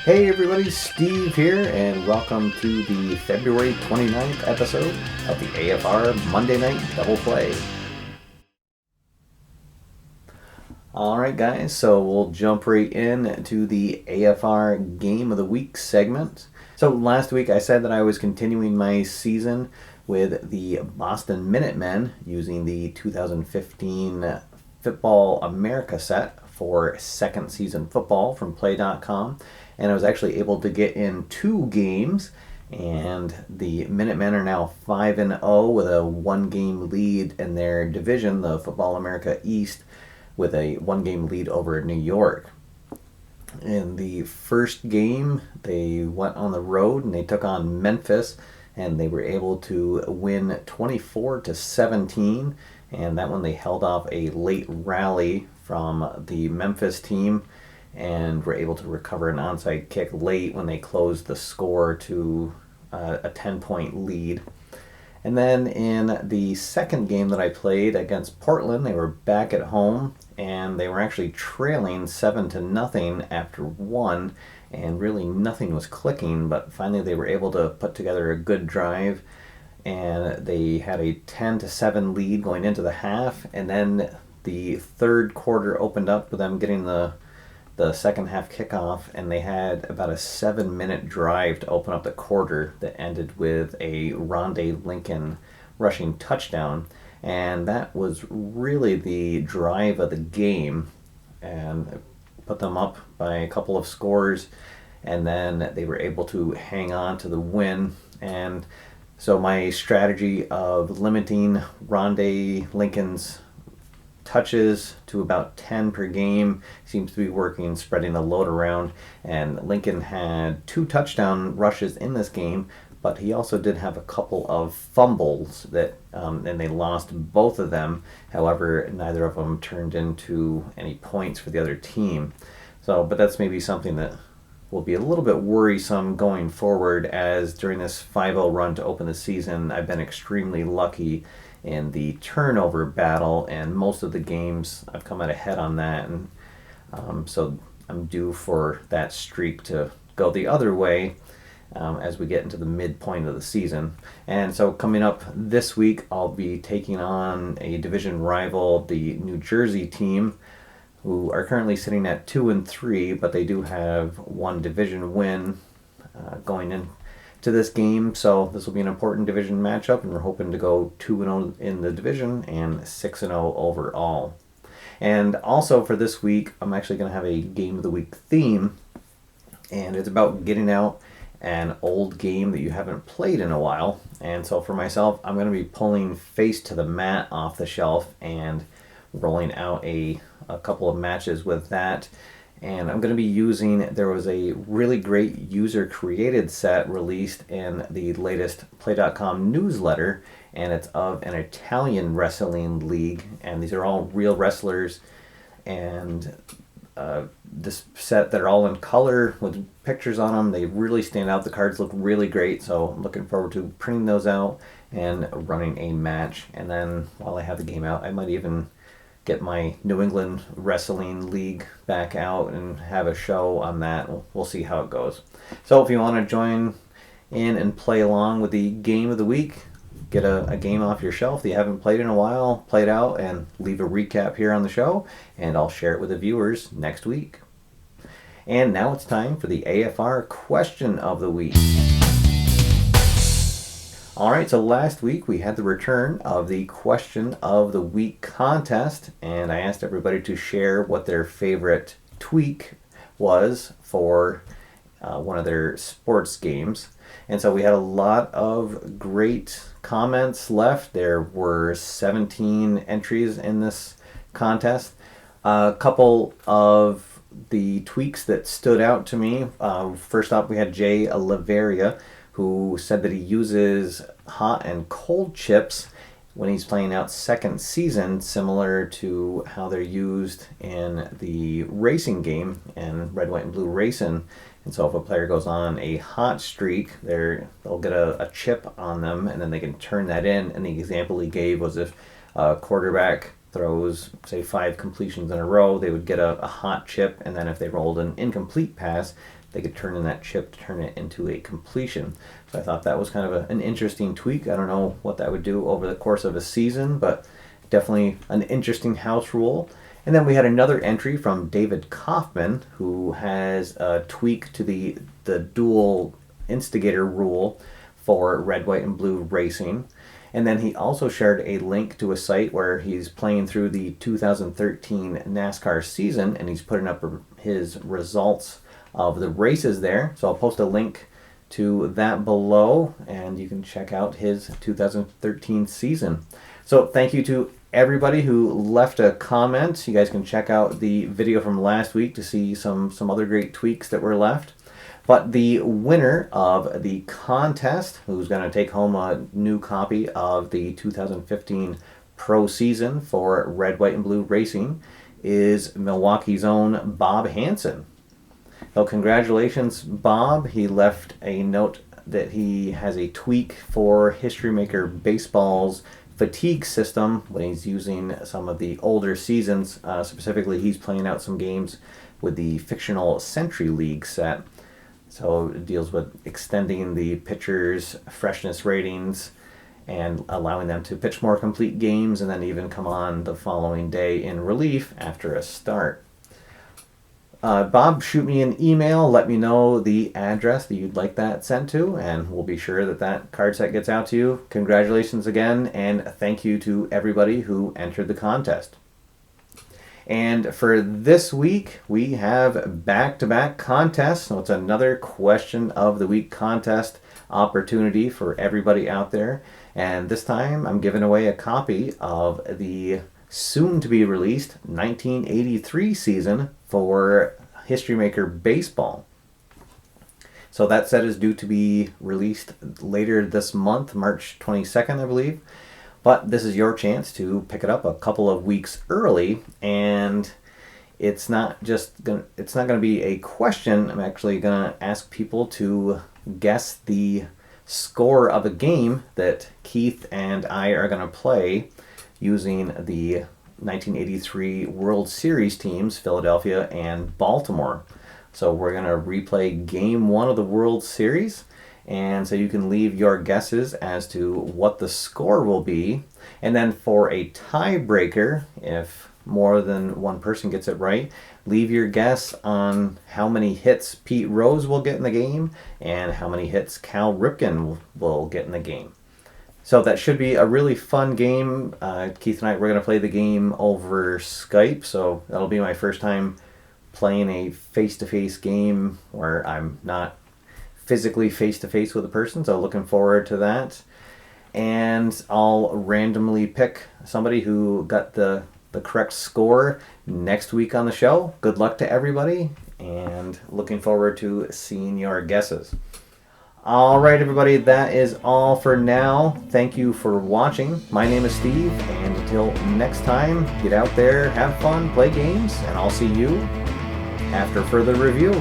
Hey everybody, Steve here, and welcome to the February 29th episode of the AFR Monday Night Double Play. Alright guys, so we'll jump right in to the AFR Game of the Week segment. So last week I said that I was continuing my season with the Boston Minutemen using the 2015 Football America set for second season football from play.com. And I was actually able to get in 2 games, and the Minutemen are now 5-0 with a 1-game lead in their division, the Football America East, with a 1-game lead over New York. In the first game, they went on the road and they took on Memphis, and they were able to win 24-17, and that one they held off a late rally from the Memphis team and were able to recover an onside kick late when they closed the score to a 10-point lead. And then in the second game that I played against Portland, they were back at home and they were actually trailing 7-0 after 1, and really nothing was clicking, but finally they were able to put together a good drive, and they had a 10-7 lead going into the half, and then the third quarter opened up with them getting the second half kickoff, and they had about a 7-minute drive to open up the quarter that ended with a Rondé Lincoln rushing touchdown. And that was really the drive of the game, and put them up by a couple of scores, and then they were able to hang on to the win. And so my strategy of limiting Rondé Lincoln's touches to about 10 per game seems to be working, spreading the load around. And Lincoln had 2 touchdown rushes in this game, but he also did have a couple of fumbles that and they lost both of them. However, neither of them turned into any points for the other team. But that's maybe something that will be a little bit worrisome going forward, as during this 5-0 run to open the season, I've been extremely lucky in the turnover battle, and most of the games I've come out ahead on that, and so I'm due for that streak to go the other way as we get into the midpoint of the season. And so coming up this week, I'll be taking on a division rival, the New Jersey team, who are currently sitting at 2-3, but they do have 1 division win going in to this game, so this will be an important division matchup, and we're hoping to go 2-0 in the division and 6-0 overall. And also for this week, I'm actually going to have a Game of the Week theme, and it's about getting out an old game that you haven't played in a while. And so for myself, I'm going to be pulling Face to the Mat off the shelf and rolling out a couple of matches with that. And I'm going to be using, there was a really great user-created set released in the latest Play.com newsletter, and it's of an Italian wrestling league, and these are all real wrestlers, and this set, they're all in color with pictures on them. They really stand out. The cards look really great, so I'm looking forward to printing those out and running a match. And then while I have the game out, I might even get my New England Wrestling League back out and have a show on that. We'll see how it goes. So if you want to join in and play along with the Game of the Week, get a game off your shelf that you haven't played in a while, play it out, and leave a recap here on the show, and I'll share it with the viewers next week. And now it's time for the AFR Question of the Week. Alright, so last week we had the return of the Question of the Week contest, and I asked everybody to share what their favorite tweak was for one of their sports games. And so we had a lot of great comments left. There were 17 entries in this contest. A couple of the tweaks that stood out to me. First up, we had Jay Laveria, who said that he uses hot and cold chips when he's playing out second season, similar to how they're used in the racing game in Red, White, and Blue Racin. And so if a player goes on a hot streak, they'll get a chip on them, and then they can turn that in. And the example he gave was if a quarterback throws, say, 5 completions in a row, they would get a hot chip, and then if they rolled an incomplete pass, they could turn in that chip to turn it into a completion. So I thought that was kind of an interesting tweak. I don't know what that would do over the course of a season, but definitely an interesting house rule. And then we had another entry from David Kaufman, who has a tweak to the dual instigator rule for red, white, and blue racing. And then he also shared a link to a site where he's playing through the 2013 NASCAR season, and he's putting up his results of the races there. So I'll post a link to that below, and you can check out his 2013 season. So thank you to everybody who left a comment. You guys can check out the video from last week to see some other great tweaks that were left. But the winner of the contest, who's going to take home a new copy of the 2015 Pro Season for Red, White, and Blue Racing, is Milwaukee's own Bob Hansen. So congratulations, Bob. He left a note that he has a tweak for History Maker Baseball's fatigue system when he's using some of the older seasons. Specifically, he's playing out some games with the fictional Century League set. So it deals with extending the pitcher's freshness ratings and allowing them to pitch more complete games and then even come on the following day in relief after a start. Bob, shoot me an email, let me know the address that you'd like that sent to, and we'll be sure that that card set gets out to you. Congratulations again, and thank you to everybody who entered the contest. And for this week, we have back-to-back contests. So it's another question of the week contest opportunity for everybody out there. And this time, I'm giving away a copy of the soon-to-be-released 1983 season for History Maker Baseball. So that set is due to be released later this month, March 22nd, I believe. But this is your chance to pick it up a couple of weeks early, and it's not going to be a question. I'm actually going to ask people to guess the score of a game that Keith and I are going to play using the 1983 World Series teams, Philadelphia and Baltimore. So we're going to replay Game 1 of the World Series. And so you can leave your guesses as to what the score will be. And then for a tiebreaker, if more than one person gets it right, leave your guess on how many hits Pete Rose will get in the game and how many hits Cal Ripken will get in the game. So that should be a really fun game. Keith and I, we're going to play the game over Skype. So that'll be my first time playing a face-to-face game where I'm not physically face-to-face with a person, so looking forward to that. And I'll randomly pick somebody who got the correct score next week on the show. Good luck to everybody, and looking forward to seeing your guesses. All right, everybody, that is all for now. Thank you for watching. My name is Steve, and until next time, get out there, have fun, play games, and I'll see you after further review.